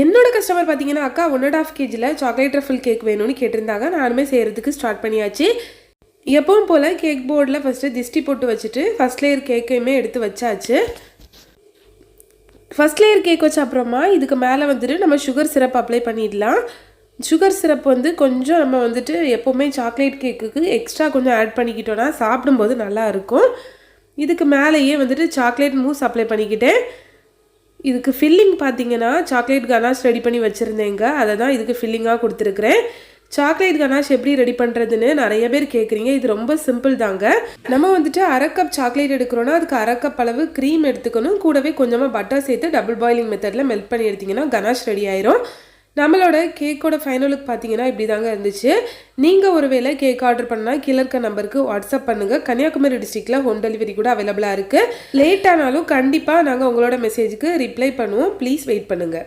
என்னோட கஸ்டமர் பார்த்தீங்கன்னா அக்கா 1.5 kgல சாக்லேட் ரஃபிள் கேக் வேணும்னு கேட்டிருந்தாங்க. நானுமே செய்கிறதுக்கு ஸ்டார்ட் பண்ணியாச்சு. எப்பவும் போல் கேக் போர்டில் ஃபஸ்ட்டு திஷ்டி போட்டு வச்சுட்டு ஃபஸ்ட் லேயர் கேக்கையுமே எடுத்து வச்சாச்சு. ஃபஸ்ட் லேயர் கேக் வச்ச அப்புறமா இதுக்கு மேலே வந்துட்டு நம்ம சுகர் சிரப் அப்ளை பண்ணிடலாம். சுகர் சிரப் வந்து கொஞ்சம் நம்ம வந்துட்டு எப்போவுமே சாக்லேட் கேக்குக்கு எக்ஸ்ட்ரா கொஞ்சம் ஆட் பண்ணிக்கிட்டோன்னா சாப்பிடும்போது நல்லாயிருக்கும். இதுக்கு மேலேயே வந்துட்டு சாக்லேட் மூஸ் அப்ளை பண்ணிக்கிட்டேன். இதுக்கு ஃபில்லிங் பார்த்தீங்கன்னா சாக்லேட் கனாஷ் ரெடி பண்ணி வச்சுருந்தேங்க. அதை தான் இதுக்கு ஃபில்லிங்காக கொடுத்துருக்குறேன். சாக்லேட் கனாஷ் எப்படி ரெடி பண்ணுறதுன்னு நிறைய பேர் கேட்குறீங்க. இது ரொம்ப சிம்பிள் தாங்க. நம்ம வந்துட்டு 1/2 கப் சாக்லேட் எடுக்கிறோன்னா அதுக்கு 1/2 கப் அளவு க்ரீம் எடுத்துக்கணும். கூடவே கொஞ்சமாக பட்டர் சேர்த்து டபுள் பாயிலிங் மெத்தடில் மெல்ட் பண்ணி எடுத்திங்கன்னா கனாஷ் ரெடி ஆயிரும். நம்மளோட கேக்கோட ஃபைனலுக்கு பார்த்தீங்கன்னா இப்படி தாங்க இருந்துச்சு. நீங்கள் ஒரு வேளை கேக் ஆர்டர் பண்ணால் கீழே இருக்க நம்பருக்கு வாட்ஸ்அப் பண்ணுங்கள். கன்னியாகுமரி டிஸ்ட்ரிக்டில் ஹோம் டெலிவரி கூட அவைலபிளாக இருக்குது. லேட் ஆனாலும் கண்டிப்பாக நாங்கள் உங்களோட மெசேஜுக்கு ரிப்ளை பண்ணுவோம். ப்ளீஸ் வெயிட் பண்ணுங்கள்.